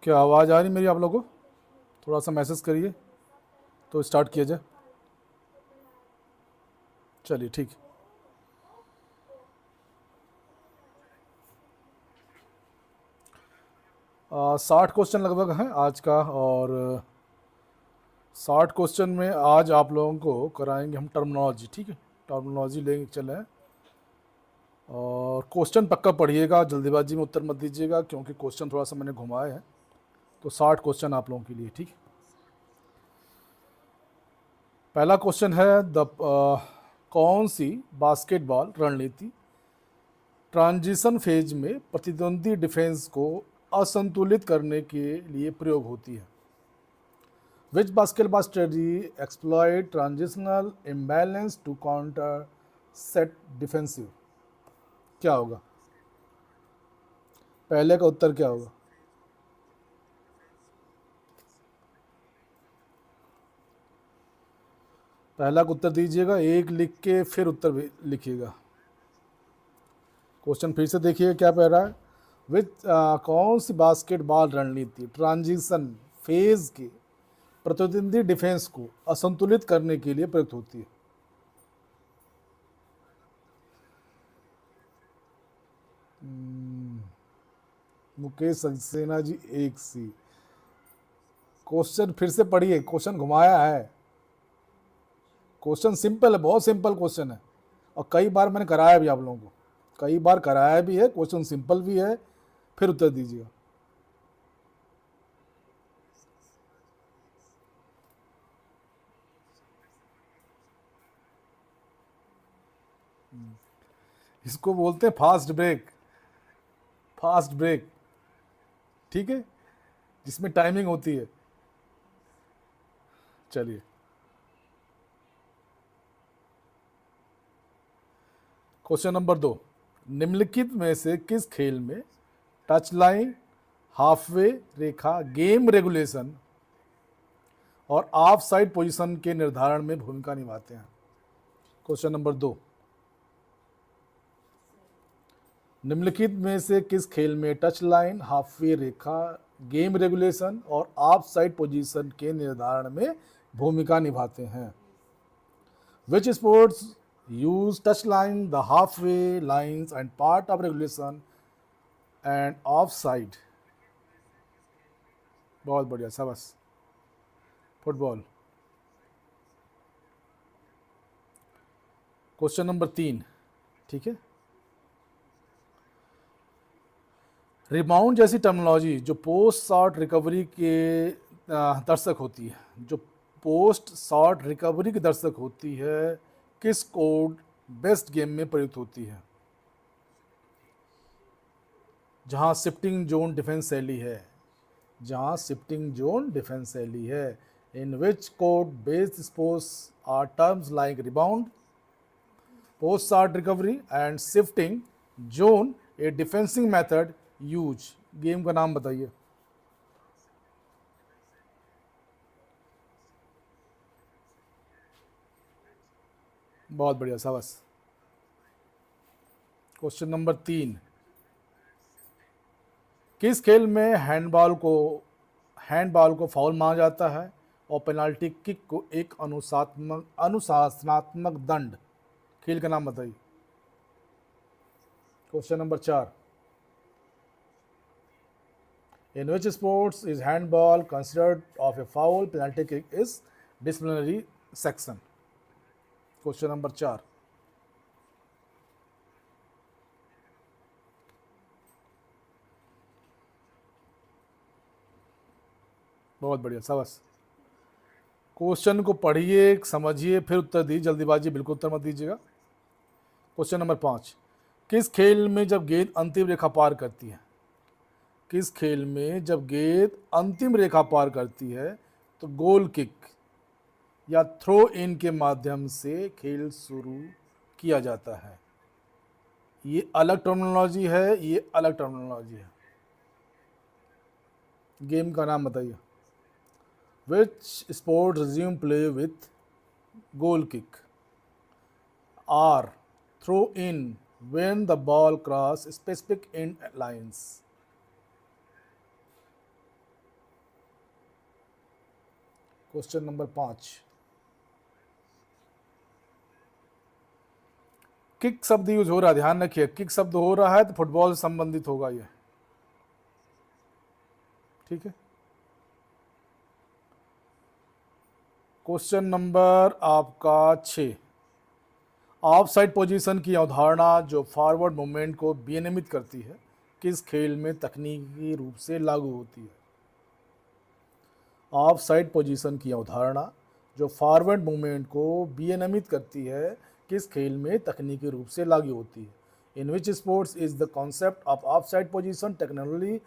क्या आवाज़ आ रही मेरी आप लोगों को? थोड़ा सा मैसेज करिए तो स्टार्ट किया जाए। चलिए ठीक है। 60 क्वेश्चन लगभग हैं आज का, और 60 क्वेश्चन में आज आप लोगों को कराएंगे हम टर्मिनोलॉजी। ठीक है, टर्मिनोलॉजी लेंगे चले हैं। और क्वेश्चन पक्का पढ़िएगा, जल्दीबाजी में उत्तर मत दीजिएगा क्योंकि क्वेश्चन थोड़ा सा मैंने घुमाए हैं। तो 60 क्वेश्चन आप लोगों के लिए। ठीक है, पहला क्वेश्चन है कौन सी बास्केटबॉल रणनीति ट्रांजिशन फेज में प्रतिद्वंदी डिफेंस को असंतुलित करने के लिए प्रयोग होती है? Which basketball strategy exploit transitional imbalance to counter set defensive? क्या होगा? पहले का उत्तर क्या होगा? पहला का उत्तर दीजिएगा, एक लिख के फिर उत्तर भी लिखिएगा। क्वेश्चन फिर से देखिए क्या कह रहा है। विच कौन सी बास्केटबॉल रणनीति ट्रांजिशन फेज के प्रतिद्वंदी डिफेंस को असंतुलित करने के लिए प्रयुक्त होती है? मुकेश सक्सेना जी, एक सी। क्वेश्चन फिर से पढ़िए, क्वेश्चन घुमाया है। क्वेश्चन सिंपल है, बहुत सिंपल क्वेश्चन है, और कई बार मैंने कराया भी आप लोगों को, कई बार कराया भी है। क्वेश्चन सिंपल भी है, फिर उत्तर दीजिएगा। इसको बोलते हैं फास्ट ब्रेक। फास्ट ब्रेक, ठीक है, जिसमें टाइमिंग होती है। चलिए, क्वेश्चन नंबर 2, निम्नलिखित में से किस खेल में टच लाइन, हाफवे रेखा, गेम रेगुलेशन और ऑफ साइड पोजीशन के निर्धारण में भूमिका निभाते हैं? क्वेश्चन नंबर 2, निम्नलिखित में से किस खेल में टच लाइन, हाफवे रेखा, गेम रेगुलेशन और ऑफ साइड पोजीशन के निर्धारण में भूमिका निभाते हैं? विच sports use touch line, the halfway lines and part of regulation end of side? बहुत बढ़िया, शाबाश। फुटबॉल। क्वेश्चन नंबर 3, ठीक है, रिबाउंड जैसी टर्मिनोलॉजी जो पोस्ट शॉट रिकवरी के दर्शक होती है, जो पोस्ट शॉट रिकवरी की दर्शक होती है, किस कोड बेस्ट गेम में प्रयुक्त होती है? जहां शिफ्टिंग जोन डिफेंस शैली है, जहां शिफ्टिंग जोन डिफेंस शैली है। In which court based sports are terms like rebound, post shot recovery and shifting zone a defencing method use? Game का नाम बताइए। बहुत बढ़िया, शाबाश। क्वेश्चन नंबर 3, किस खेल में हैंडबॉल को फाउल माना जाता है और पेनाल्टी किक को एक अनुशासनात्मक दंड? खेल का नाम बताइए। Question number 4, in which sports is handball considered of A foul, penalty kick is disciplinary section? Question number 4। बहुत बढ़िया, शाबाश। क्वेश्चन को पढ़िए, समझिए, फिर उत्तर दीजिए, जल्दीबाजी बिल्कुल उत्तर मत दीजिएगा। क्वेश्चन नंबर 5, किस खेल में जब गेंद अंतिम रेखा पार करती है, किस खेल में जब गेंद अंतिम रेखा पार करती है तो गोल किक या थ्रो इन के माध्यम से खेल शुरू किया जाता है? ये अलग टर्मिनोलॉजी है, ये अलग टर्मिनोलॉजी है। गेम का नाम बताइए। Which sport resume play with goal kick? Or throw in when the ball cross specific end lines? Question number 5, kick शब्द यूज हो रहा है, ध्यान रखिए, किक शब्द हो रहा है तो फुटबॉल से संबंधित होगा ये, ठीक है। क्वेश्चन नंबर आपका 6, ऑफ साइड पोजीशन की अवधारणा जो फॉरवर्ड मूवमेंट को विनियमित करती है किस खेल में तकनीकी रूप से लागू होती है? ऑफ साइड पोजीशन की अवधारणा जो फॉरवर्ड मूवमेंट को विनियमित करती है किस खेल में तकनीकी रूप से लागू होती है? In which sports is the concept of offside position technically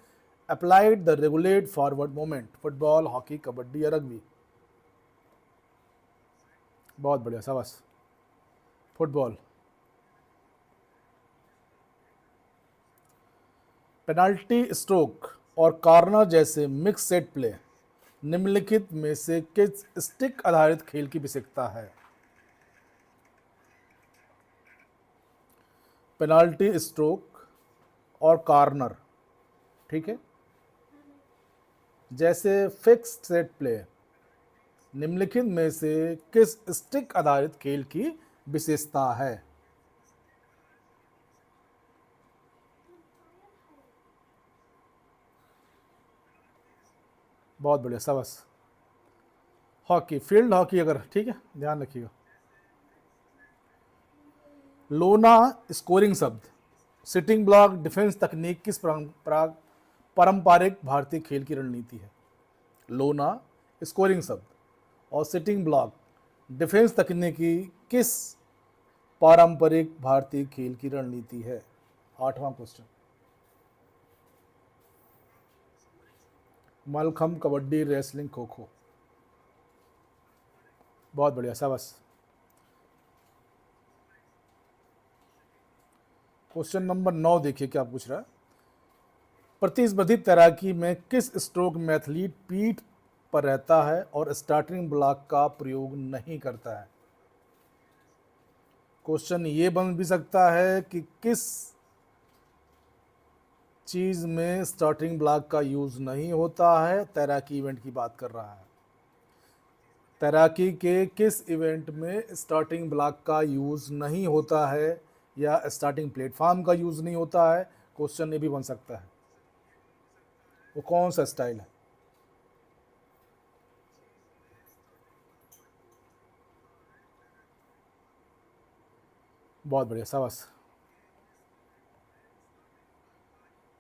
applied the regulate forward movement? Football, hockey, कबड्डी या रग्बी? बहुत बढ़िया, शाबाश, फुटबॉल। पेनाल्टी स्ट्रोक और कॉर्नर जैसे मिक्स सेट प्ले निम्नलिखित में से किस स्टिक आधारित खेल की विशेषता है? पेनाल्टी स्ट्रोक और कॉर्नर, ठीक है, जैसे फिक्स्ड सेट प्ले निम्नलिखित में से किस स्टिक आधारित खेल की विशेषता है? बहुत बढ़िया, शाबाश, हॉकी, फील्ड हॉकी अगर, ठीक है, ध्यान रखिएगा। लोना स्कोरिंग शब्द सिटिंग ब्लॉक डिफेंस तकनीक किस पारंपरिक भारतीय खेल की रणनीति है? लोना स्कोरिंग शब्द और सिटिंग ब्लॉक डिफेंस तकनीकी किस पारंपरिक भारतीय खेल की रणनीति है? 8वां क्वेश्चन, मलखम्ब, कबड्डी, रेसलिंग, खो खो? बहुत बढ़िया, शाबाश। क्वेश्चन नंबर 9 देखिए क्या पूछ रहा है। प्रतिस्पर्धी तैराकी में किस स्ट्रोक में एथलीट पीठ पर रहता है और स्टार्टिंग ब्लॉक का प्रयोग नहीं करता है? क्वेश्चन ये बन भी सकता है कि किस चीज में स्टार्टिंग ब्लॉक का यूज नहीं होता है, तैराकी इवेंट की बात कर रहा है। तैराकी के किस इवेंट में स्टार्टिंग ब्लॉक का यूज नहीं होता है या स्टार्टिंग प्लेटफॉर्म का यूज नहीं होता है? क्वेश्चन ये भी बन सकता है, वो कौन सा स्टाइल है? बहुत बढ़िया, शाबाश।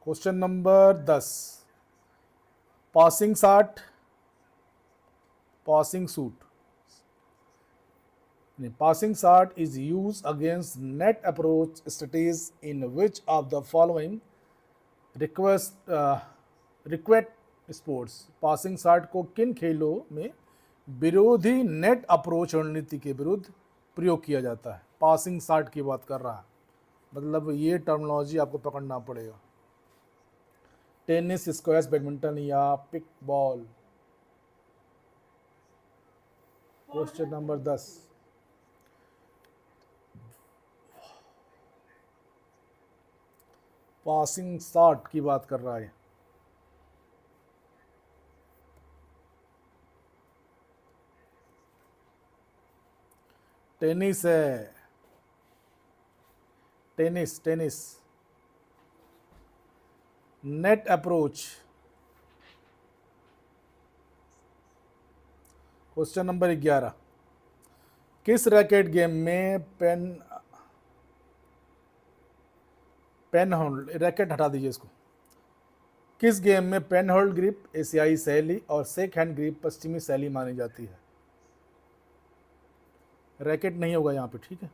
Question number 10, passing shot, passing suit, passing shot is used against net approach strategies in which of the following request sports? Passing shot को किन खेलों में विरोधी नेट अप्रोच रणनीति के विरुद्ध प्रयोग किया जाता है? पासिंग शॉट की बात कर रहा है, मतलब ये टर्मिनोलॉजी आपको पकड़ना पड़ेगा। टेनिस, स्क्वैश, बैडमिंटन या pick ball? Question number 10, passing shot की बात कर रहा है। टेनिस है, tennis, tennis. Net approach. Question number 11, किस रैकेट गेम में पेन होल्ड, रैकेट हटा दीजिए इसको, किस गेम में पेन होल्ड ग्रिप एशियाई शैली और शेक हैंड ग्रिप पश्चिमी शैली मानी जाती है? रैकेट नहीं होगा यहाँ पे, ठीक है।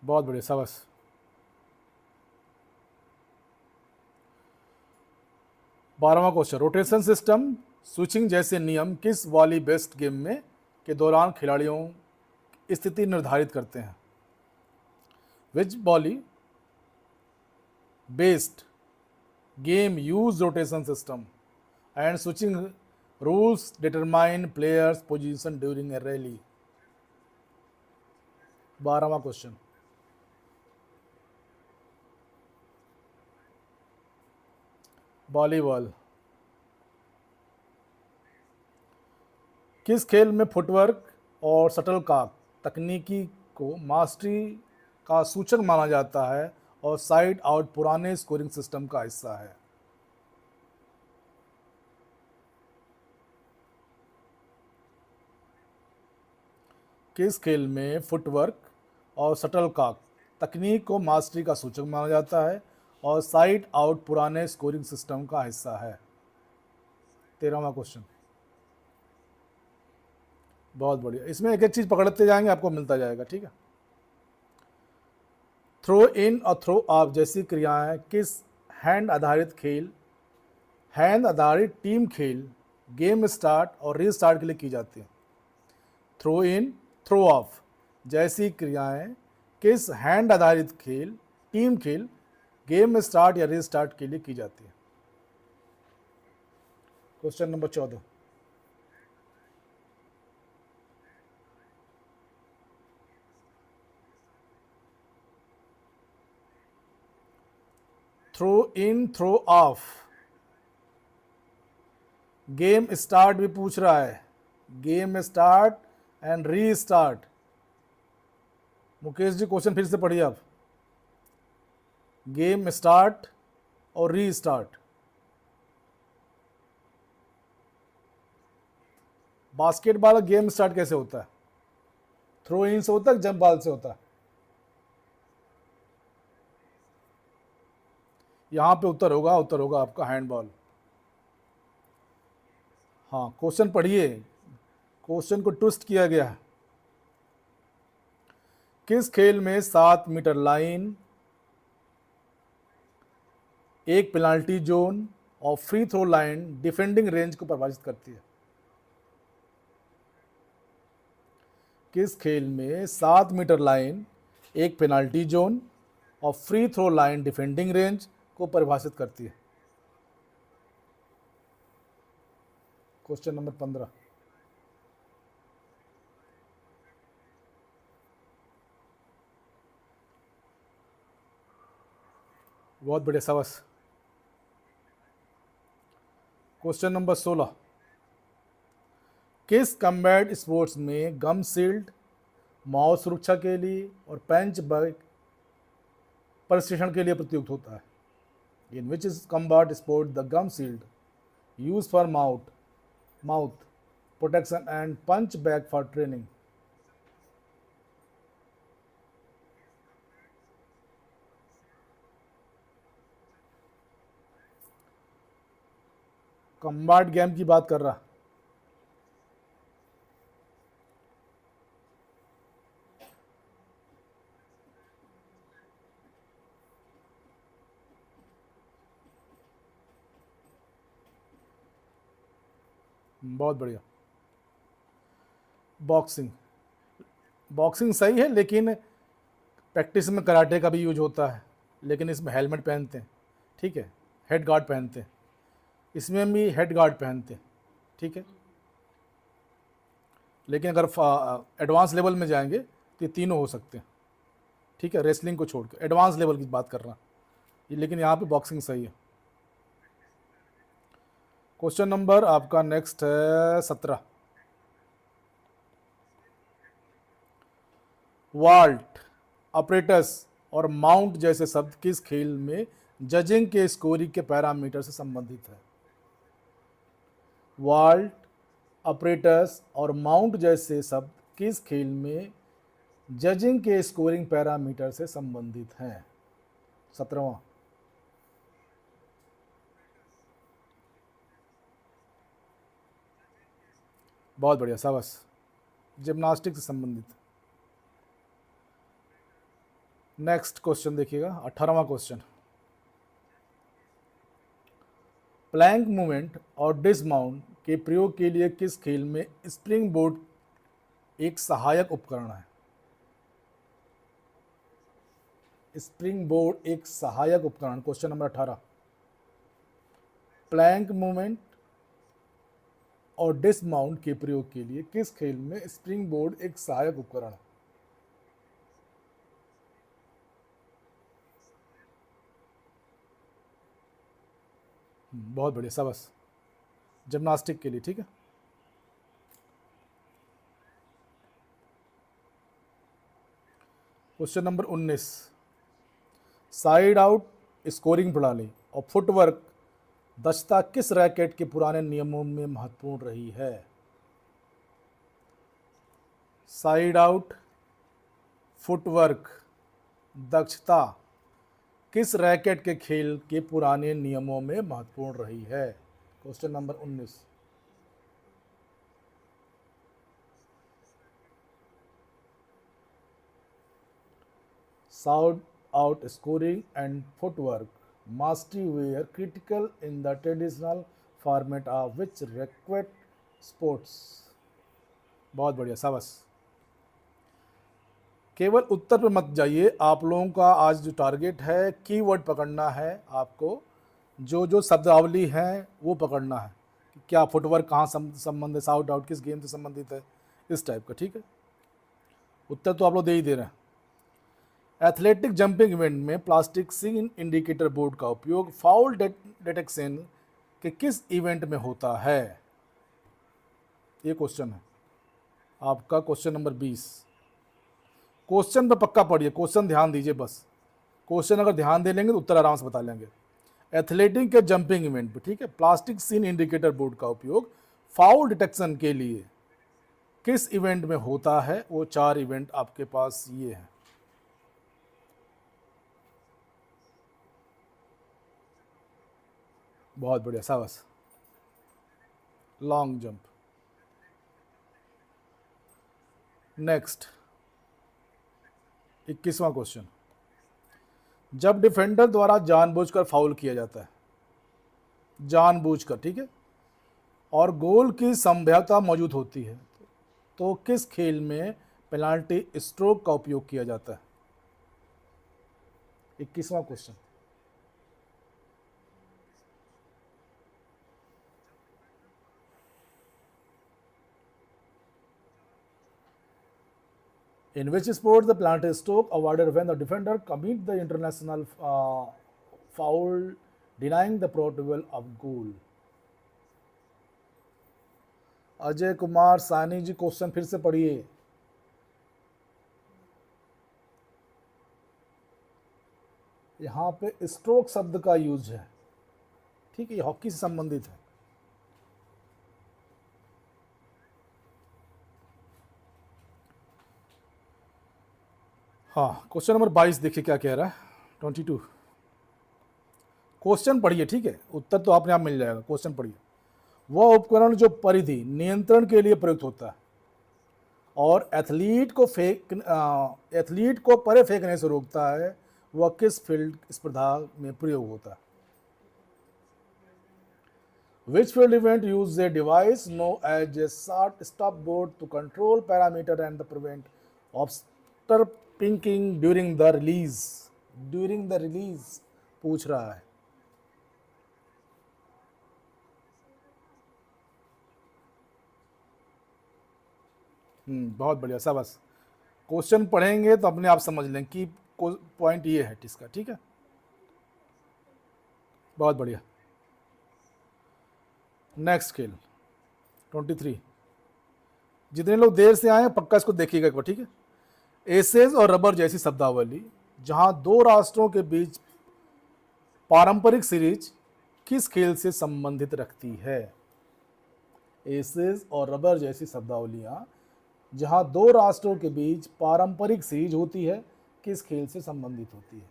बहुत बढ़िया, शाबाश। बारहवां क्वेश्चन, रोटेशन सिस्टम स्विचिंग जैसे नियम किस वॉली बेस्ड गेम में के दौरान खिलाड़ियों की स्थिति निर्धारित करते हैं? Which volley based game use rotation system and switching rules determine players position during a rally. 12वां क्वेश्चन, वॉलीबॉल। किस खेल में फुटवर्क और शटलकॉक तकनीकी को मास्टरी का सूचक माना जाता है और साइड आउट पुराने स्कोरिंग सिस्टम का हिस्सा है? किस खेल में फुटवर्क और शटलकॉक तकनीक को मास्टरी का सूचक माना जाता है और साइड आउट पुराने स्कोरिंग सिस्टम का हिस्सा है? 13वां क्वेश्चन, बहुत बढ़िया। इसमें एक एक चीज पकड़ते जाएंगे, आपको मिलता जाएगा, ठीक है। थ्रो इन और थ्रो ऑफ जैसी क्रियाएं किस हैंड आधारित टीम खेल गेम स्टार्ट और रीस्टार्ट के लिए की जाती है? थ्रो इन, थ्रो ऑफ जैसी क्रियाएं किस हैंड आधारित टीम खेल गेम स्टार्ट या रीस्टार्ट के लिए की जाती है? Question number 14, throw in, throw off, game start भी पूछ रहा है, game start and restart. Mukesh ji question फिर से पढ़िए आप। गेम स्टार्ट और री स्टार्ट। बास्केटबॉल गेम स्टार्ट कैसे होता है? थ्रो इन से होता है, जंप बॉल से होता है? यहां पे उत्तर होगा आपका हैंडबॉल। हाँ, क्वेश्चन पढ़िए, क्वेश्चन को ट्विस्ट किया गया है। किस खेल में 7 मीटर लाइन, एक पेनाल्टी जोन और free throw line defending range को परिभाषित करती है? किस खेल में 7 मीटर लाइन, एक पेनाल्टी जोन और free throw line defending range को परिभाषित करती है? क्वेश्चन नंबर 15, बहुत बढ़िया, शाबाश। क्वेश्चन नंबर 16, किस कम्बैट स्पोर्ट्स में गम शील्ड माउथ सुरक्षा के लिए और पेंच बैग प्रशिक्षण के लिए प्रयुक्त होता है? In which is combat sport the gum shield use for mouth protection and punch bag for training? Combat game की बात कर रहा। बहुत बढ़िया। बॉक्सिंग, बॉक्सिंग सही है, लेकिन प्रैक्टिस में कराटे का भी यूज होता है, लेकिन इसमें हेलमेट पहनते हैं, ठीक है, हेड गार्ड पहनते हैं, इसमें भी हेड गार्ड पहनते हैं, ठीक है। लेकिन अगर एडवांस लेवल में जाएंगे तो ये तीनों हो सकते हैं, ठीक है, रेसलिंग को छोड़ के एडवांस लेवल की बात कर रहा हूँ, लेकिन यहाँ पे बॉक्सिंग सही है। क्वेश्चन नंबर आपका नेक्स्ट है 17, वाल्ट, अपरेटस और माउंट जैसे शब्द किस खेल में जजिंग के स्कोरिंग के पैरामीटर से संबंधित है? वाल्ट, अपरेटस और माउंट जैसे शब्द किस खेल में जजिंग के स्कोरिंग पैरामीटर से संबंधित हैं? 17वां, बहुत बढ़िया, शाबाश, जिम्नास्टिक से संबंधित। नेक्स्ट क्वेश्चन देखिएगा, 18वां क्वेश्चन, प्लैंक मूवमेंट और डिसमाउंट के प्रयोग के लिए किस खेल में स्प्रिंग बोर्ड एक सहायक उपकरण है? स्प्रिंग बोर्ड एक सहायक उपकरण। क्वेश्चन नंबर 18, प्लैंक मूवमेंट और डिसमाउंट के प्रयोग के लिए किस खेल में स्प्रिंग बोर्ड एक सहायक उपकरण है? बहुत बढ़िया, शाबाश। जिम्नास्टिक के लिए, ठीक है। Question number 19, side out scoring प्रणाली और फुटवर्क दक्षता किस रैकेट के पुराने नियमों में महत्वपूर्ण रही है? साइड आउट, फुटवर्क, दक्षता किस रैकेट के खेल के पुराने नियमों में महत्वपूर्ण रही है? Question number 19। Side out scoring and footwork mastery were critical in the traditional format of which racket sports? बहुत बढ़िया, शाबाश। केवल उत्तर पे मत जाइए, आप लोगों का आज जो टारगेट है कीवर्ड पकड़ना है आपको, जो जो शब्दावली है वो पकड़ना है कि क्या फुटवर्क कहाँ संबंध है, साउट आउट किस गेम से संबंधित है, इस टाइप का, ठीक है। उत्तर तो आप लोग दे ही दे रहे हैं। एथलेटिक जंपिंग इवेंट में प्लास्टिक सीन इंडिकेटर बोर्ड का उपयोग फाउल डिटेक्शन के किस इवेंट में होता है? ये क्वेश्चन है आपका, क्वेश्चन नंबर 20। क्वेश्चन पे पक्का पढ़िए, क्वेश्चन ध्यान दीजिए बस। क्वेश्चन अगर ध्यान दे लेंगे तो उत्तर आराम से बता लेंगे। एथलेटिक के जंपिंग इवेंट पे, ठीक है, प्लास्टिक सीन इंडिकेटर बोर्ड का उपयोग फाउल डिटेक्शन के लिए किस इवेंट में होता है? वो 4 इवेंट आपके पास ये हैं। बहुत बढ़िया, शाबाश। Long jump. नेक्स्ट 21वां क्वेश्चन, जब डिफेंडर द्वारा जानबूझकर फाउल किया जाता है, जानबूझकर, ठीक है, और गोल की संभाव्यता मौजूद होती है, तो किस खेल में पेनाल्टी स्ट्रोक का उपयोग किया जाता है? 21वां question. In which sport the penalty stroke awarded when the defender commit the international foul denying the probable of goal? Ajay Kumar सानी जी, क्वेश्चन फिर से पढ़िए। यहाँ पे स्ट्रोक शब्द का यूज है, ठीक है, ये हॉकी से संबंधित है। हाँ, क्वेश्चन नंबर 22 देखिए क्या कह रहा है। 22 क्वेश्चन पढ़िए, ठीक है, उत्तर तो अपने आप मिल जाएगा। क्वेश्चन पढ़िए, वह उपकरण जो परिधि नियंत्रण के लिए प्रयुक्त होता है और एथलीट को परे फेंकने से रोकता है, वह किस फील्ड स्पर्धा में प्रयोग होता है? Which field event uses a device known as a stop board to control parameter and the prevent obstructing pinking during the release? During the release पूछ रहा है। बहुत बढ़िया, शाबाश। क्वेश्चन पढ़ेंगे तो अपने आप समझ लें कि पॉइंट ये है इसका, ठीक है। बहुत बढ़िया। नेक्स्ट खेल 23। जितने लोग देर से आए हैं पक्का इसको देखिएगा एक बार, ठीक है। एसेज और रबर जैसी शब्दावली जहां दो राष्ट्रों के बीच पारंपरिक सीरीज किस खेल से संबंधित रखती है? एसेज और रबर जैसी शब्दावलियां जहां दो राष्ट्रों के बीच पारंपरिक सीरीज होती है, किस खेल से संबंधित होती है?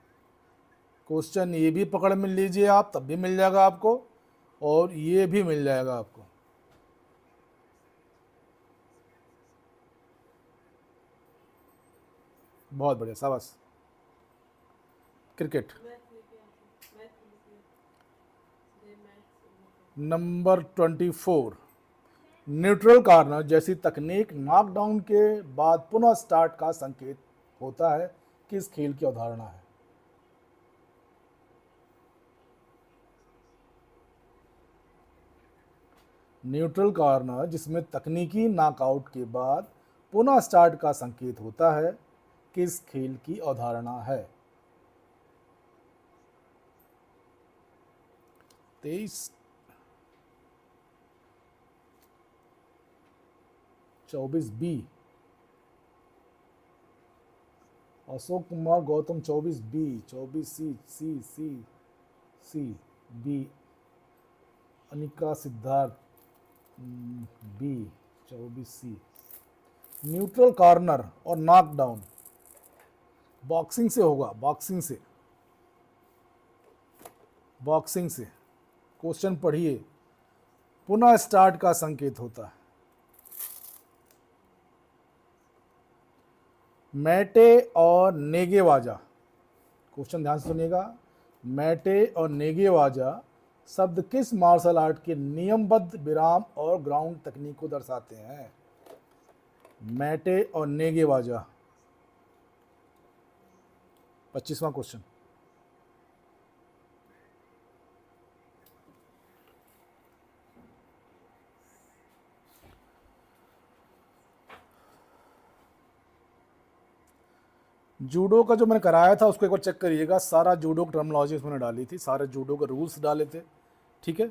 क्वेश्चन ये भी पकड़ में लीजिए आप, तब भी मिल जाएगा आपको, और ये भी मिल जाएगा आपको। बहुत बढ़िया, शाबाश। क्रिकेट। नंबर 24, न्यूट्रल कॉर्नर जैसी तकनीक नॉकडाउन के बाद पुनः स्टार्ट का संकेत होता है, किस खेल की अवधारणा है? न्यूट्रल कॉर्नर जिसमें तकनीकी नॉकआउट के बाद पुनः स्टार्ट का संकेत होता है, किस खेल की अवधारणा है? 23 24B Ashok Kumar Gautam 24B 24C C C C B Anika Siddharth B 24C। Neutral corner और नॉकडाउन बॉक्सिंग से होगा, बॉक्सिंग से। क्वेश्चन पढ़िए, पुनः स्टार्ट का संकेत होता है। मैटे और नेगेवाजा, क्वेश्चन ध्यान से सुनिएगा। मैटे और नेगेवाजा शब्द किस मार्शल आर्ट के नियमबद्ध विराम और ग्राउंड तकनीक को दर्शाते हैं? मैटे और नेगेवाजा। 25वां क्वेश्चन। जूडो का जो मैंने कराया था उसको एक बार चेक करिएगा, सारा जूडो की टर्मिनोलॉजी उसमें डाली थी, सारे जूडो के रूल्स डाले थे, ठीक है।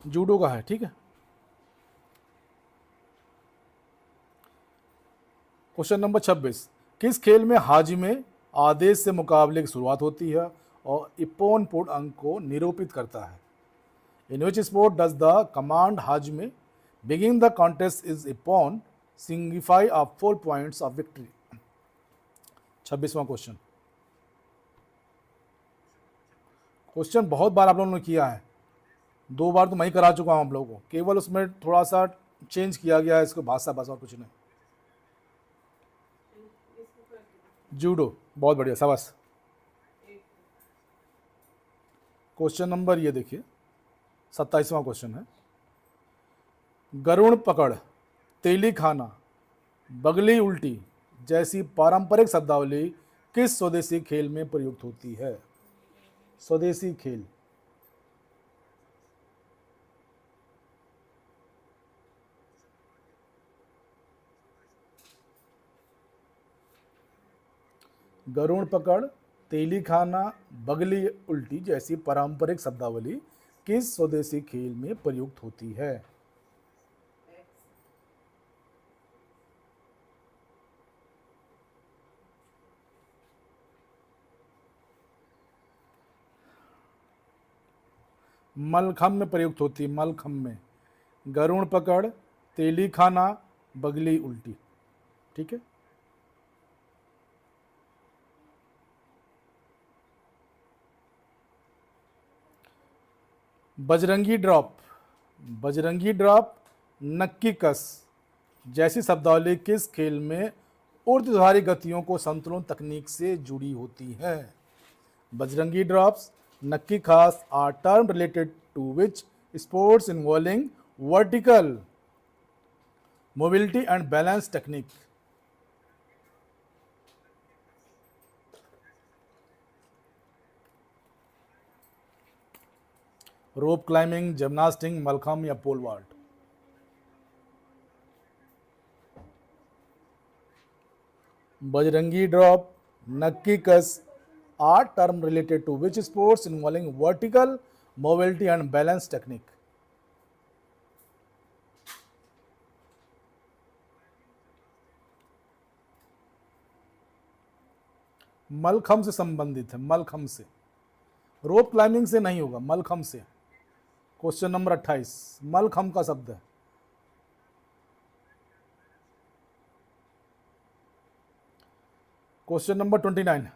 जूडो का है, ठीक है। क्वेश्चन नंबर 26, किस खेल में हाजिमे आदेश से मुकाबले की शुरुआत होती है और इप्पोन पूर्ण अंक को निरूपित करता है? In which sport does the command hajime begin the contest is ippon signify of 4 points of victory? 26वां क्वेश्चन। क्वेश्चन बहुत बार आप लोगों ने किया है, 2 बार तो मैं ही करा चुका हूं आप लोगों को, केवल उसमें थोड़ा सा चेंज किया गया है इसको, भाषा और कुछ नहीं। जूडो, बहुत बढ़िया, शाबाश। क्वेश्चन नंबर ये देखिए 27वां क्वेश्चन है, गरुण पकड़, तेली खाना, बगली उल्टी जैसी पारंपरिक शब्दावली किस स्वदेशी खेल में प्रयुक्त होती है? स्वदेशी खेल। गरुण पकड़, तेली खाना, बगली उल्टी जैसी पारंपरिक शब्दावली किस स्वदेशी खेल में प्रयुक्त होती है? मलखम में प्रयुक्त होती है, मलखम में। गरुण पकड़, तेली खाना, बगली उल्टी, ठीक है। बजरंगी ड्रॉप, बजरंगी ड्रॉप, नक्की कस जैसी शब्दावली किस खेल में ऊर्ध्वधारी गतियों को संतुलन तकनीक से जुड़ी होती है? बजरंगी ड्रॉप्स, नक्की खास are term related to which sports involving vertical mobility and balance technique? Rope climbing, gymnastic, Mallakhamb या पोल वॉल्ट? बजरंगी ड्रॉप, नक्की कस are term related to which sports involving vertical mobility and balance technique? Mallakhamb से संबंधित है, मलखम से। Rope climbing से नहीं होगा, मलखम से। क्वेश्चन नंबर 28, मलखम का शब्द है। क्वेश्चन नंबर 29,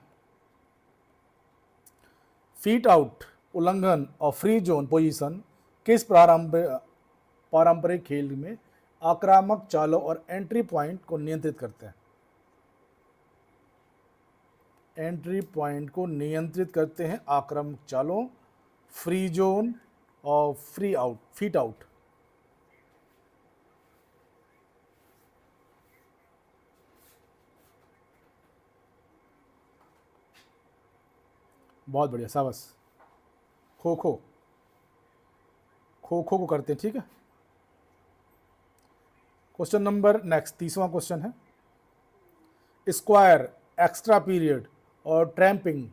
फीट आउट, उल्लंघन और फ्री जोन पोजीशन किस पारंपरिक खेल में आक्रामक चालों और एंट्री पॉइंट को नियंत्रित करते हैं? एंट्री पॉइंट को नियंत्रित करते हैं आक्रामक चालों, फ्री जोन और फ्री आउट, फीट आउट। बहुत बढ़िया, शाबाश। खो खो, खो खो को करते हैं, ठीक है। क्वेश्चन नंबर नेक्स्ट, तीसवां क्वेश्चन है, स्क्वायर, एक्स्ट्रा पीरियड और ट्रैम्पिंग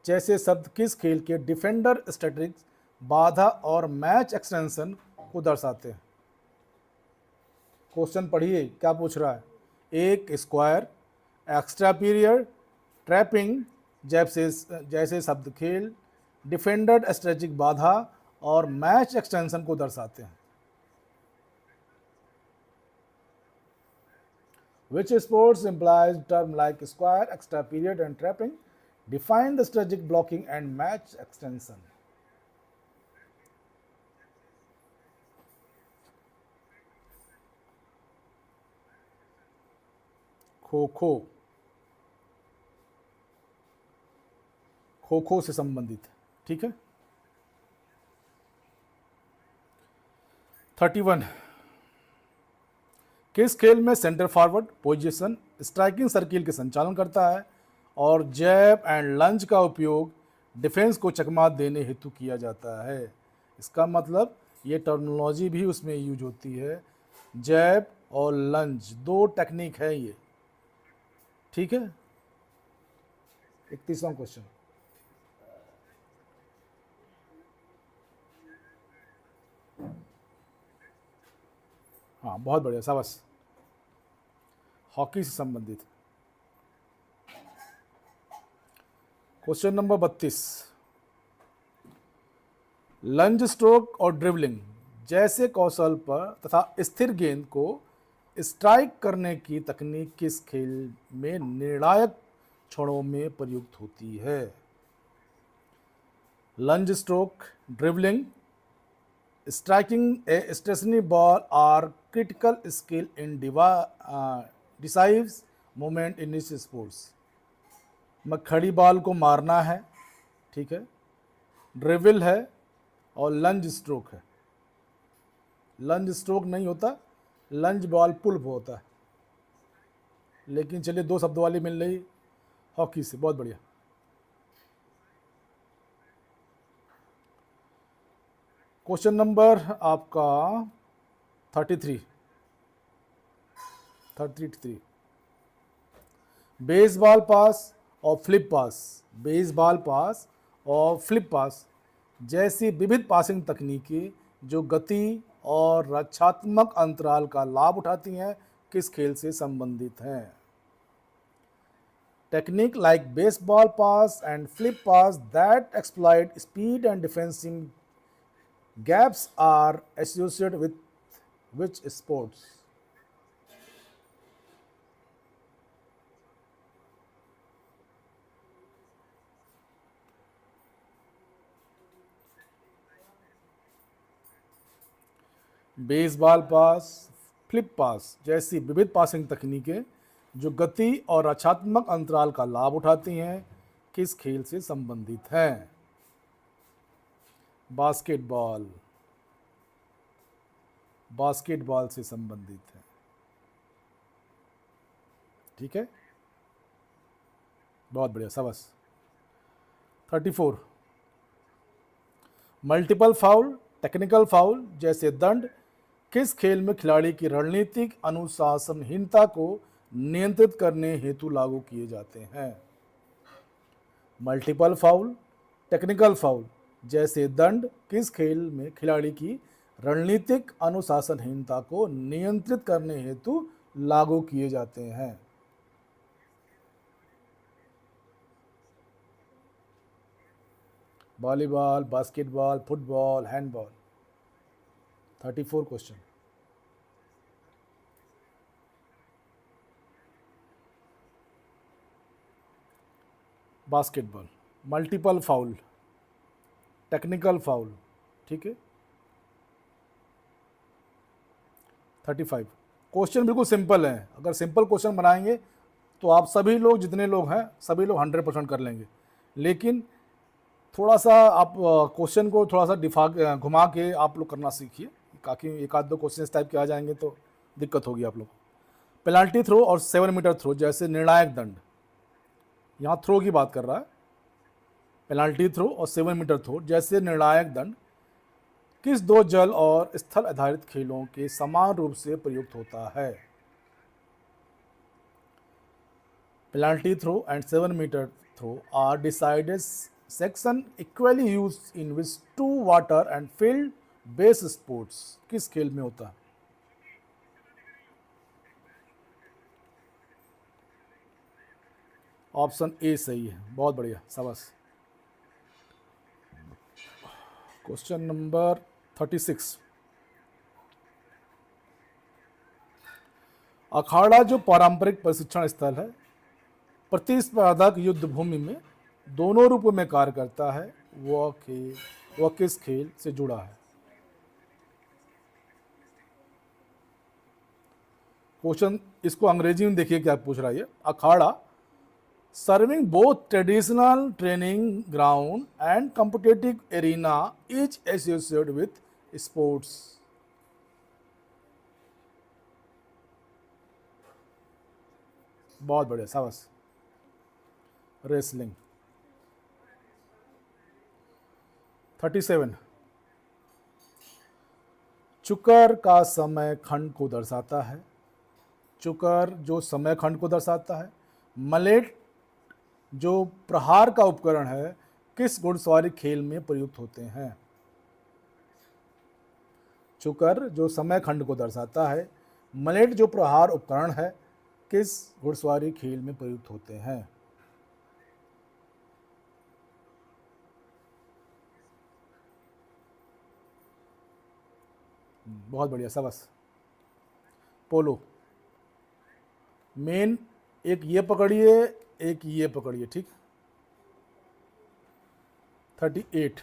जैसे शब्द किस खेल के डिफेंडर, स्टैटिक्स, बाधा और मैच एक्सटेंशन को दर्शाते हैं? क्वेश्चन पढ़िए क्या पूछ रहा है। एक, स्क्वायर, एक्स्ट्रा पीरियड, ट्रैपिंग जैसे जैसे शब्द खेल डिफेंडर, स्ट्रेटेजिक बाधा और मैच एक्सटेंशन को दर्शाते हैं। Which sports implies term like square, extra period and trapping define the strategic blocking and match extension? Kho kho, kho kho से संबंधित है, ठीक है। 31, किस खेल में centre forward position striking circle के संचालन करता है और जैब एंड लंज का उपयोग डिफेंस को चकमा देने हेतु किया जाता है? इसका मतलब ये टर्मिनोलॉजी भी उसमें यूज होती है, जैब और लंज दो टेक्निक है ये, ठीक है। 31वां क्वेश्चन, हाँ बहुत बढ़िया, शाबाश, हॉकी से संबंधित। क्वेश्चन नंबर 32, लंज, स्ट्रोक और ड्रिबलिंग जैसे कौशल पर तथा स्थिर गेंद को स्ट्राइक करने की तकनीक किस खेल में निर्णायक क्षणों में प्रयुक्त होती है? Lunge, stroke, dribbling, striking a stationary ball are critical skill in decisive moment in this sports। मैं खड़ी बॉल को मारना है, ठीक है, ड्रिबल है और लंज स्ट्रोक है। लंज स्ट्रोक नहीं होता, लंज बॉल पुल होता है। लेकिन चलिए दो शब्द वाली मिल रही हॉकी से, बहुत बढ़िया। क्वेश्चन नंबर आपका 33, बेसबॉल पास और फ्लिप पास, बेसबॉल पास और फ्लिप पास जैसी विविध पासिंग तकनीकें जो गति और रक्षात्मक अंतराल का लाभ उठाती हैं किस खेल से संबंधित हैं? Technique like baseball pass and flip pass that exploit speed and defensing gaps are associated with which sports? Baseball pass, flip pass जैसी विविध पासिंग तकनीकें जो गति और रक्षात्मक अंतराल का लाभ उठाती हैं किस खेल से संबंधित हैं? बास्केटबॉल, बास्केटबॉल से संबंधित है, ठीक है, बहुत बढ़िया, शाबाश। 34, मल्टीपल फाउल, टेक्निकल फाउल जैसे दंड किस खेल में खिलाड़ी की रणनीतिक अनुशासनहीनता को नियंत्रित करने हेतु लागू किए जाते हैं? मल्टीपल फाउल, टेक्निकल फाउल जैसे दंड किस खेल में खिलाड़ी की रणनीतिक अनुशासनहीनता को नियंत्रित करने हेतु लागू किए जाते हैं? Volleyball, basketball, football, handball. 34 question, basketball, multiple foul, technical foul, ठीक है। 35, क्वेश्चन बिल्कुल सिंपल है, अगर सिंपल क्वेश्चन बनाएंगे तो आप सभी लोग, जितने लोग हैं सभी लोग 100% कर लेंगे। लेकिन थोड़ा सा आप क्वेश्चन को थोड़ा सा घुमा के आप लोग करना सीखिए, ताकि एक आध दो क्वेश्चन इस टाइप के आ जाएंगे तो दिक्कत होगी आप लोग। पेनाल्टी थ्रो और 7 मीटर थ्रो जैसे निर्णायक दंड, यहाँ थ्रो की बात कर रहा है, पेनाल्टी थ्रो और 7 मीटर थ्रो जैसे निर्णायक दंड किस दो जल और स्थल आधारित खेलों के समान रूप से प्रयुक्त होता है? Penalty throw and 7-meter throw are decided section equally used in which two water and field based sports किस खेल में होता है? ऑप्शन ए सही है, बहुत बढ़िया, शाबाश। Question number 36। अखाड़ा जो पारंपरिक प्रशिक्षण स्थल है, प्रतिस्पर्धक युद्ध भूमि में दोनों रूपों में कार्य करता है, वह किस खेल से जुड़ा है? क्वेश्चन इसको अंग्रेजी में देखिए क्या पूछ रहा है। अखाड़ा serving both traditional training ground and competitive arena is associated with sports। बहुत बढ़िया, शाबाश। रेसलिंग। 37। चुकर का समय खंड को दर्शाता है। चुकर जो समय खंड को दर्शाता है। मलेट जो प्रहार का उपकरण है, किस घुड़सवारी खेल में प्रयुक्त होते हैं? चुकर जो समय खंड को दर्शाता है, मलेट जो प्रहार उपकरण है, किस घुड़सवारी खेल में प्रयुक्त होते हैं? बहुत बढ़िया, शाबाश। पोलो। मेन एक ये पकड़िए, एक ये पकड़िए, ठीक। 38।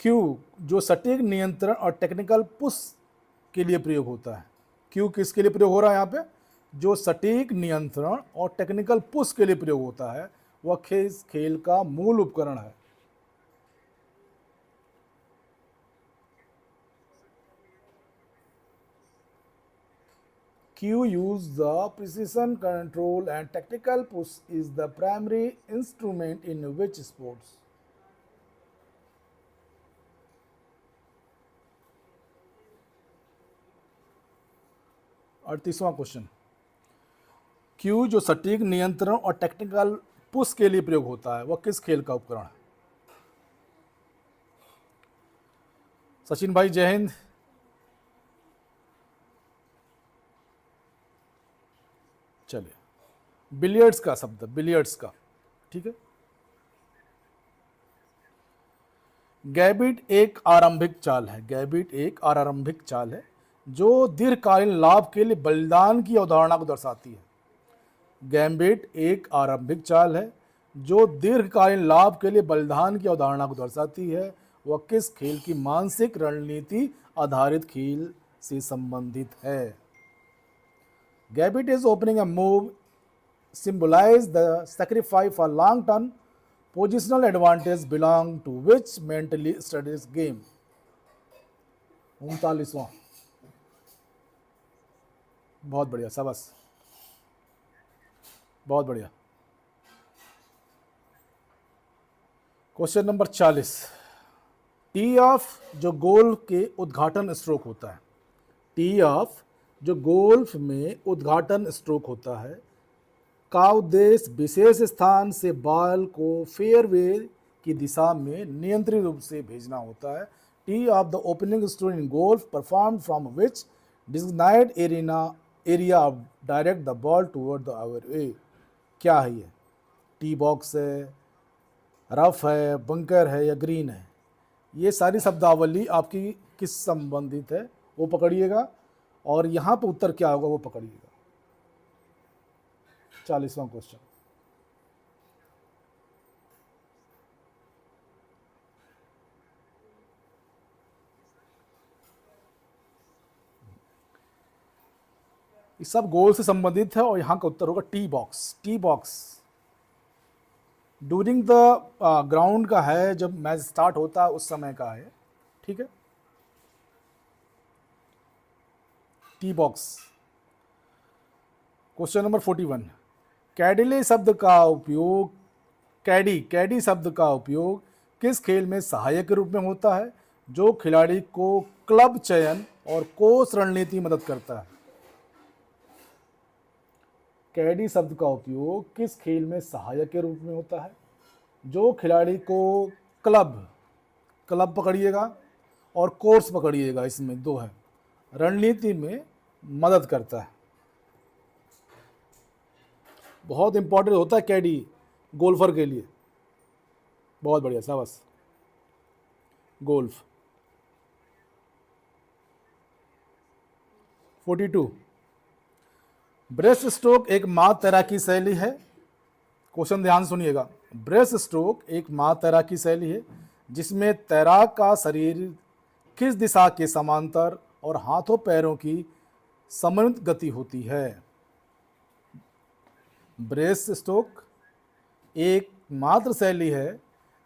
क्यू जो सटीक नियंत्रण और टेक्निकल पुश के लिए प्रयोग होता है। क्यू किसके लिए प्रयोग हो रहा है यहाँ पे? जो सटीक नियंत्रण और टेक्निकल पुश के लिए प्रयोग होता है, वह खेल का मूल उपकरण है। Q use the precision control and tactical push is the primary instrument in which sports? और 38वां क्वेश्चन। Q जो सटीक नियंत्रण और टेक्निकल पुश के लिए प्रयोग होता है, वह किस खेल का उपकरण है? सचिन भाई जय हिंद। चलिए, बिलियर्ड्स का शब्द, बिलियर्ड्स का, ठीक है। गैबिट एक आरंभिक चाल है। गैबिट एक आरंभिक चाल है जो दीर्घकालीन लाभ के लिए बलिदान की अवधारणा को दर्शाती है। गैम्बिट एक आरंभिक चाल है जो दीर्घकालीन लाभ के लिए बलिदान की अवधारणा को दर्शाती है। वह किस खेल की मानसिक रणनीति आधारित खेल से संबंधित है? Gambit is opening a move symbolize the sacrifice for long-term positional advantage belong to which mentally studies game? 39वां। बहुत बढ़िया, शाबाश, बहुत बढ़िया। Question number 40। टी ऑफ जो गोल्फ के उद्घाटन स्ट्रोक होता है, टी ऑफ जो गोल्फ में उद्घाटन स्ट्रोक होता है, का उद्देश्य विशेष स्थान से बॉल को फेयरवे की दिशा में नियंत्रित रूप से भेजना होता है। Tee off the opening stroke in golf perform from which designated area of direct the ball toward the our way. क्या है ये? टी बॉक्स है, रफ है, बंकर है या ग्रीन है? ये सारी शब्दावली आपकी किस संबंधित है वो पकड़िएगा, और यहाँ पे उत्तर क्या होगा वो पकड़िएगा। 40वां क्वेश्चन। ये सब गोल से संबंधित है और यहाँ का उत्तर होगा T box. T box during the ground का है, जब मैच स्टार्ट होता है उस समय का है, ठीक है। T box. Question number 41। कैडी शब्द का उपयोग किस खेल में सहायक के रूप में होता है जो खिलाड़ी को क्लब चयन और कोर्स रणनीति मदद करता है? कैडी शब्द का उपयोग किस खेल में सहायक के रूप में होता है जो खिलाड़ी को क्लब क्लब पकड़िएगा और कोर्स पकड़िएगा, इसमें दो है, रणनीति में मदद करता है? बहुत इंपॉर्टेंट होता है कैडी गोल्फर के लिए। बहुत बढ़िया, शाबाश। गोल्फ। 42, ब्रेस्ट स्ट्रोक एक माँ तैराकी शैली है। क्वेश्चन ध्यान सुनिएगा। ब्रेस्ट स्ट्रोक एक माँ तैराकी शैली है जिसमें तैराक का शरीर किस दिशा के समांतर और हाथों पैरों की समन्वित गति होती है? ब्रेस्ट स्ट्रोक एक मात्र शैली है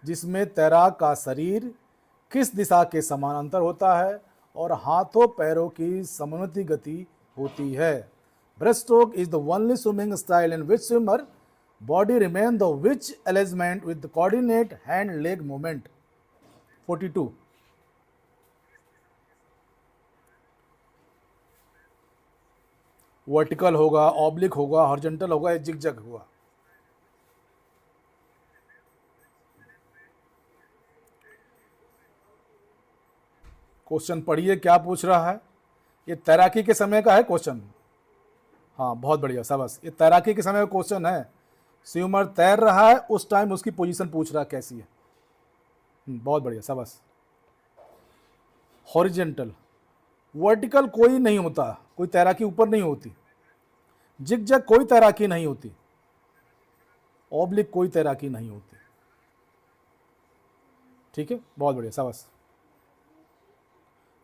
जिसमें तैराक का शरीर किस दिशा के समानांतर होता है और हाथों पैरों की समन्वित गति होती है। Breaststroke is the only swimming style in which swimmer body remain the which alignment with the coordinate hand leg movement. 42, vertical होगा, ऑब्लिक होगा, हॉरिजॉन्टल होगा या जिगजैग होगा? क्वेश्चन पढ़िए क्या पूछ रहा है। ये तैराकी के समय का है क्वेश्चन। हाँ, बहुत बढ़िया, शाबाश। ये तैराकी के समय का क्वेश्चन है। स्विमर तैर रहा है, उस टाइम उसकी पोजीशन पूछ रहा है कैसी है। बहुत बढ़िया, शाबाश। हॉरिजॉन्टल, वर्टिकल कोई नहीं होता, कोई तैराकी ऊपर नहीं होती। जिगजैग कोई तैराकी नहीं होती। ऑब्लिक कोई तैराकी नहीं होती। ठीक है, बहुत बढ़िया, शाबाश।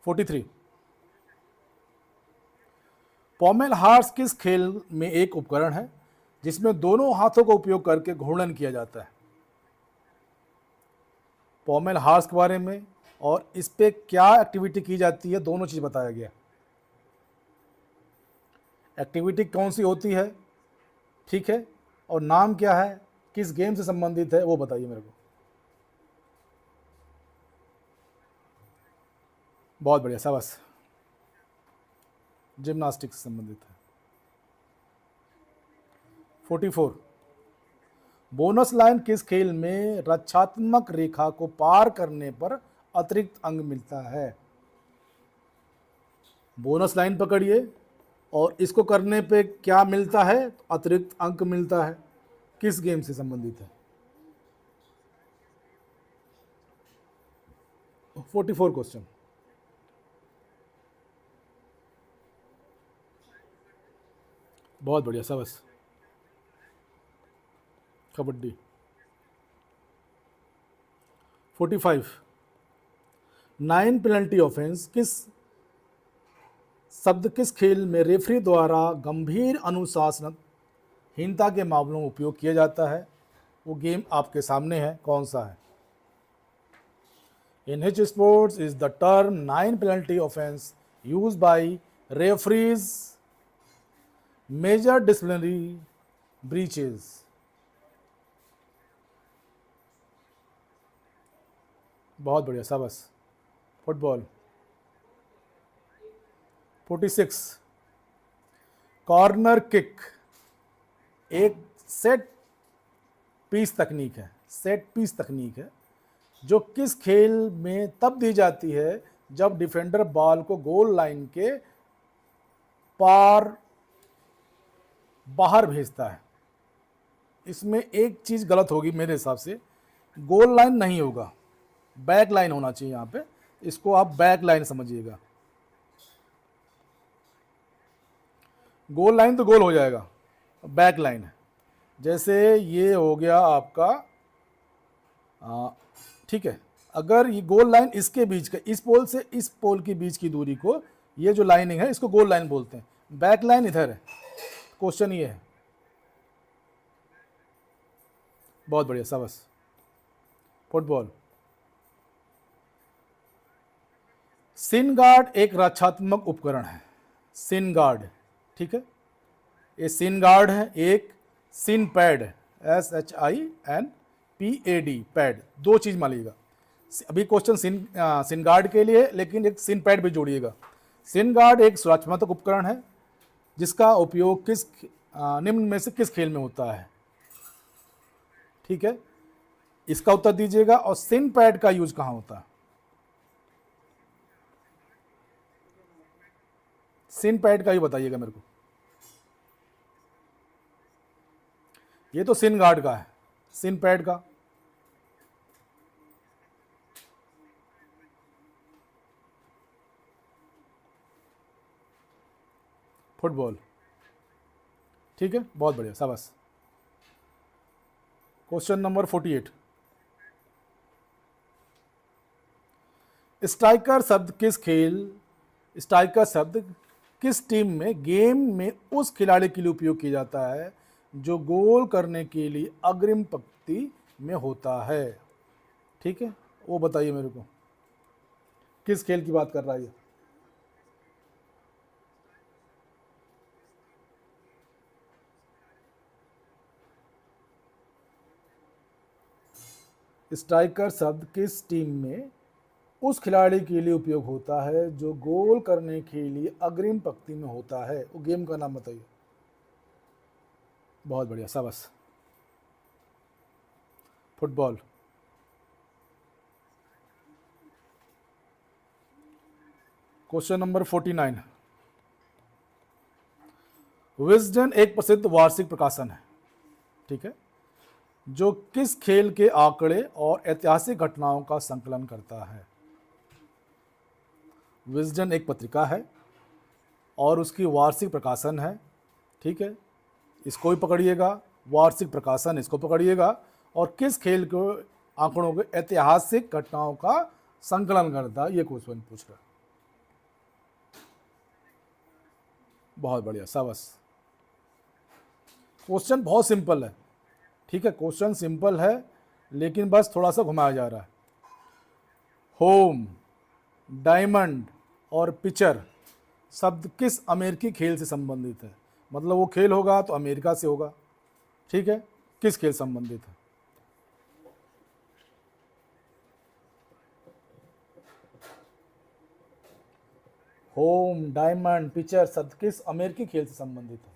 43, पॉमेल हार्स किस खेल में एक उपकरण है जिसमें दोनों हाथों का उपयोग करके घूर्णन किया जाता है? पॉमेल हार्स के बारे में और इस पे क्या एक्टिविटी की जाती है, दोनों चीज बताया गया। एक्टिविटी कौन सी होती है, ठीक है, और नाम क्या है, किस गेम से संबंधित है, वो बताइए मेरे को। बहुत बढ़िया, शाबाश। जिम्नास्टिक्स से संबंधित है। 44, बोनस लाइन किस खेल में रक्षात्मक रेखा को पार करने पर अतिरिक्त अंक मिलता है? बोनस लाइन पकड़िए और इसको करने पे क्या मिलता है? अतिरिक्त अंक मिलता है। किस गेम से संबंधित है? 44 क्वेश्चन। बहुत बढ़िया, शाबाश। कबड्डी। 45, 9 पेनल्टी ऑफेंस किस शब्द किस खेल में रेफरी द्वारा गंभीर अनुशासनहीनता के मामलों में उपयोग किया जाता है? वो गेम आपके सामने है, कौन सा है? In which sports is the term 9 penalty offense used by referees major disciplinary breaches? बहुत बढ़िया, शाबाश। फुटबॉल। 46, कॉर्नर किक एक सेट पीस तकनीक है, सेट पीस तकनीक है जो किस खेल में तब दी जाती है जब डिफेंडर बॉल को गोल लाइन के पार बाहर भेजता है। इसमें एक चीज गलत होगी मेरे हिसाब से, गोल लाइन नहीं होगा, बैक लाइन होना चाहिए यहां पे। इसको आप बैक लाइन समझिएगा। गोल लाइन तो गोल हो जाएगा, बैक लाइन है। जैसे ये हो गया आपका, ठीक है, अगर ये गोल लाइन इसके बीच का, इस पोल से इस पोल के बीच की दूरी को, ये जो लाइनिंग है इसको गोल लाइन बोलते हैं। बैक लाइन इधर है। क्वेश्चन ये है। बहुत बढ़िया, शाबाश। फुटबॉल। सिन गार्ड एक रक्षात्मक उपकरण है। सिन गार्ड, ठीक है, ये सिन गार्ड है। एक सिन पैड, SHINPAD, पैड, दो चीज मानिएगा। अभी क्वेश्चन सिन गार्ड के लिए, लेकिन एक सिन पैड भी जोड़िएगा। सिन गार्ड एक सुरक्षात्मक उपकरण है जिसका उपयोग निम्न में से किस खेल में होता है? ठीक है, इसका उत्तर दीजिएगा। और सिन पैड का यूज कहां होता है? सिन पैड का ही बताइएगा मेरे को। ये तो सिन गार्ड का है, सिन पैड का फुटबॉल। ठीक है, बहुत बढ़िया, शाबाश। Question number 48। स्ट्राइकर शब्द किस टीम में गेम में उस खिलाड़ी के लिए उपयोग किया जाता है जो गोल करने के लिए अग्रिम पंक्ति में होता है? ठीक है, वो बताइए मेरे को, किस खेल की बात कर रहा है ये? स्ट्राइकर शब्द किस टीम में उस खिलाड़ी के लिए उपयोग होता है जो गोल करने के लिए अग्रिम पंक्ति में होता है? वो गेम का नाम बताइए। बहुत बढ़िया, शाबाश। फुटबॉल। Question number 49। विजडन एक प्रसिद्ध वार्षिक प्रकाशन है, ठीक है, जो किस खेल के आंकड़े और ऐतिहासिक घटनाओं का संकलन करता है? विजडन एक पत्रिका है और उसकी वार्षिक प्रकाशन है, ठीक है, इसको भी पकड़िएगा, वार्षिक प्रकाशन इसको पकड़िएगा, और किस खेल के आंकड़ों के ऐतिहासिक घटनाओं का संकलन करता है, ये क्वेश्चन पूछ रहा है। बहुत बढ़िया, शाबाश। क्वेश्चन बहुत सिंपल है, ठीक है, क्वेश्चन सिंपल है लेकिन बस थोड़ा सा घुमाया जा रहा है। होम, डायमंड और पिचर शब्द किस अमेरिकी खेल से संबंधित है? मतलब वो खेल होगा तो अमेरिका से होगा, ठीक है, किस खेल संबंधित है? होम, डायमंड, पिचर शब्द किस अमेरिकी खेल से संबंधित है?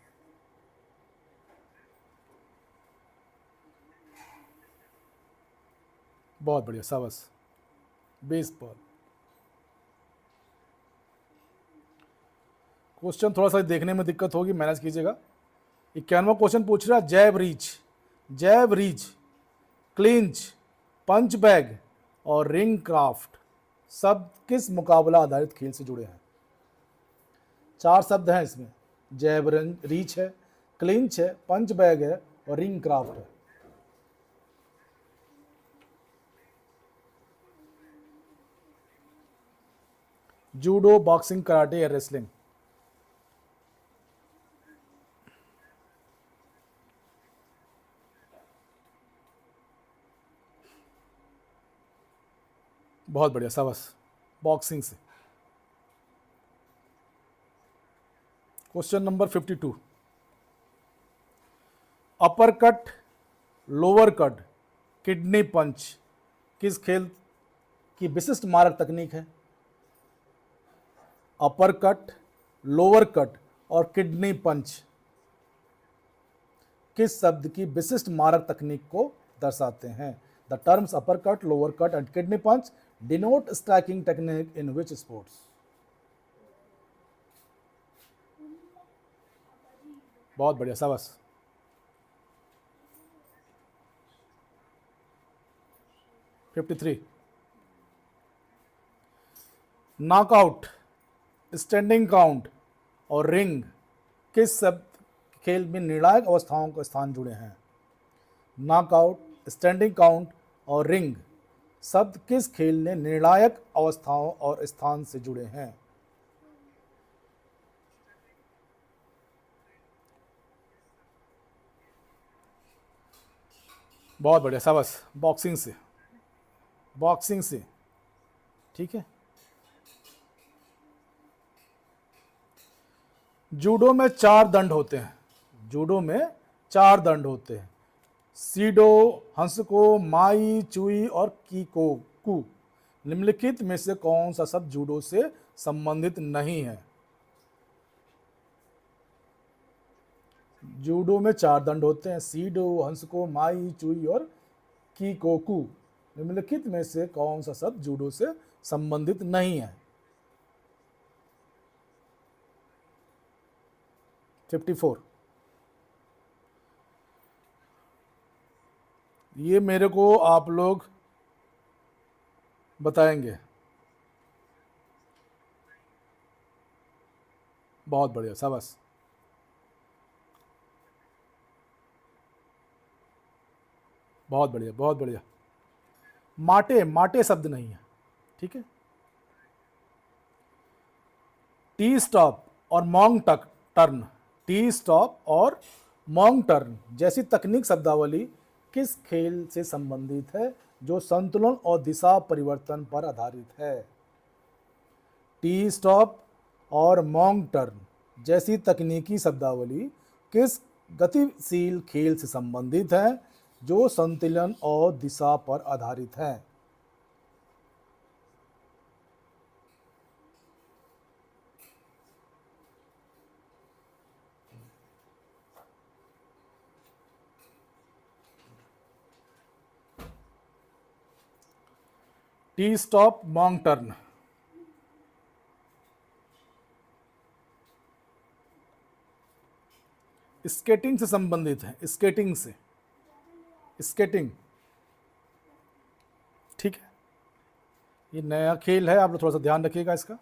बहुत बढ़िया, शाबाश। बेसबॉल। क्वेश्चन थोड़ा सा देखने में दिक्कत होगी, मैनेज कीजिएगा। 51वां क्वेश्चन पूछ रहा है जैब रीच, क्लिंच, पंच बैग और रिंग क्राफ्ट शब्द किस मुकाबला आधारित खेल से जुड़े हैं? 4 शब्द हैं इसमें, जैब रीच है, क्लिंच है, पंच बैग है और रिंग क्राफ्ट है। जूडो, बॉक्सिंग, कराटे या रेसलिंग? बहुत बढ़िया, शाबाश, बॉक्सिंग से। Question number 52। Uppercut, lower cut, kidney punch किस खेल की विशिष्ट मारक तकनीक है? अपर कट, लोअर कट और किडनी पंच किस शब्द की विशिष्ट मारक तकनीक को दर्शाते हैं? The terms uppercut, lower cut and kidney punch denote striking technique in which sports? बहुत बढ़िया, शाबाश। (53) नॉकआउट, स्टैंडिंग काउंट और रिंग किस शब्द खेल में निर्णायक अवस्थाओं के स्थान जुड़े हैं? नॉकआउट, स्टैंडिंग काउंट और रिंग शब्द किस खेल में निर्णायक अवस्थाओं और स्थान से जुड़े हैं? बहुत बढ़िया, शाबाश, बॉक्सिंग से, ठीक है। जूडो में 4 दंड होते हैं, सीडो, हंसको, माई, चुई और कीको कू। निम्नलिखित में से कौन सा शब्द जूडो से संबंधित नहीं है? जूडो में 4 दंड होते हैं, सीडो, हंसको, माई, चुई और कीकोकू। निम्नलिखित में से कौन सा शब्द जूडो से संबंधित नहीं है? 54। ये मेरे को आप लोग बताएंगे। बहुत बढ़िया, शाबाश। बहुत बढ़िया, बहुत बढ़िया। माटे, माटे शब्द नहीं है, ठीक है। टी स्टॉप और मॉन्ग टर्न, टी स्टॉप और मॉन्ग टर्न जैसी तकनीक शब्दावली किस खेल से संबंधित है जो संतुलन और दिशा परिवर्तन पर आधारित है? टी स्टॉप और मॉन्ग टर्न जैसी तकनीकी शब्दावली किस गतिशील खेल से संबंधित है जो संतुलन और दिशा पर आधारित है? T stop, मॉन्ग turn. स्केटिंग से संबंधित है, स्केटिंग से, स्केटिंग, ठीक है। ये नया खेल है, आप लोग थोड़ा सा ध्यान रखिएगा इसका।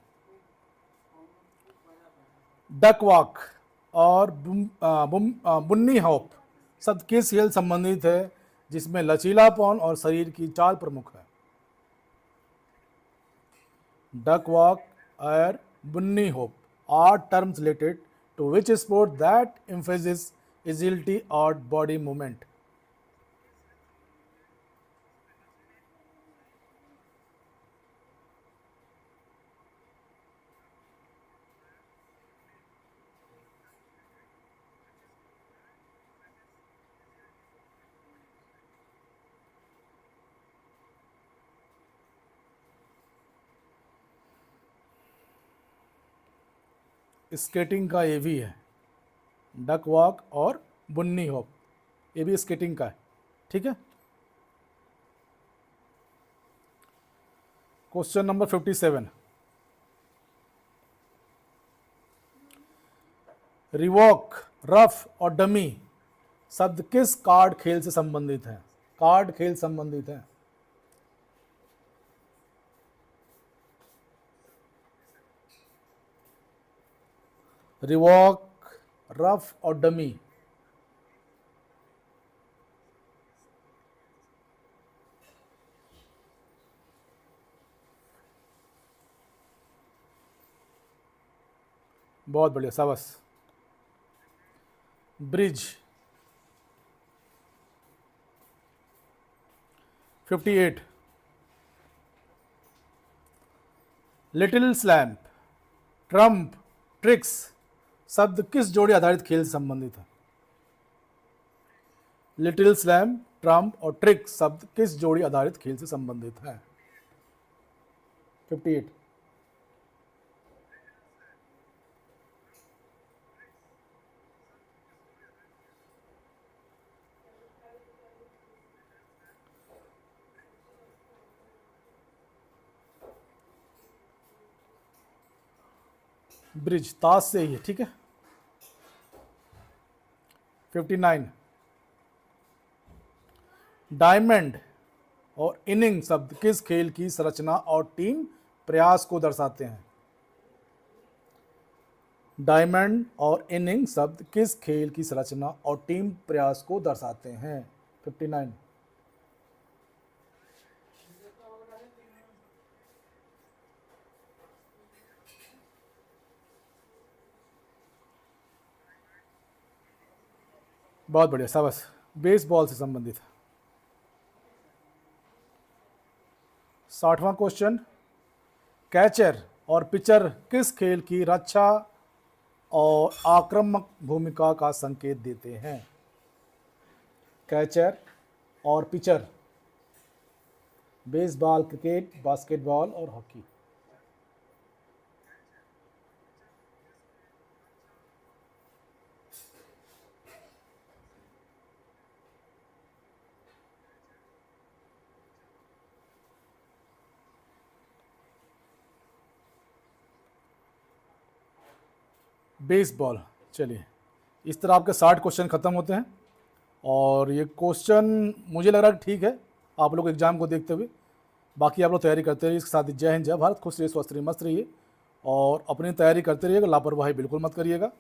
डक वॉक और बुन्नी हॉप शब्द किस खेल संबंधित है जिसमें लचीलापन और शरीर की चाल प्रमुख है? डक वॉक और बुन्नी hop are terms related to which sport that emphasizes agility or body movement? Skating का ये भी है, डक वॉक और बुन्नी हॉप, ये भी स्केटिंग का है, ठीक है। Question number 57। रिवॉक, रफ और डमी शब्द किस कार्ड खेल से संबंधित है? कार्ड खेल संबंधित है। रिवॉक, रफ और डमी। बहुत बढ़िया, शाबाश। ब्रिज। 58। लिटिल स्लैम्प, ट्रम्प, ट्रिक्स शब्द किस जोड़ी आधारित खेल से संबंधित है? लिटिल स्लैम, ट्रम्प और ट्रिक शब्द किस जोड़ी आधारित खेल से संबंधित है? 58। ब्रिज ताश से ही है, ठीक है। 59। डायमंड और इनिंग शब्द किस खेल की संरचना और टीम प्रयास को दर्शाते हैं? डायमंड और इनिंग शब्द किस खेल की संरचना और टीम प्रयास को दर्शाते हैं? 59। बहुत बढ़िया, शाबाश। बेसबॉल से संबंधित है। 60वां क्वेश्चन। कैचर और पिचर किस खेल की रक्षा और आक्रामक भूमिका का संकेत देते हैं? कैचर और पिचर बेसबॉल, क्रिकेट, बास्केटबॉल और हॉकी। बेसबॉल। चलिए, इस तरह आपके 60 क्वेश्चन ख़त्म होते हैं और ये क्वेश्चन मुझे लग रहा है ठीक है आप लोग एग्ज़ाम को देखते हुए। बाकी आप लोग तैयारी करते रहिए। इसके साथ ही जय हिंद, जय भारत, खुश रहिए, स्वस्थ रहिए, मस्त रहिए और अपनी तैयारी करते रहिएगा, लापरवाही बिल्कुल मत करिएगा।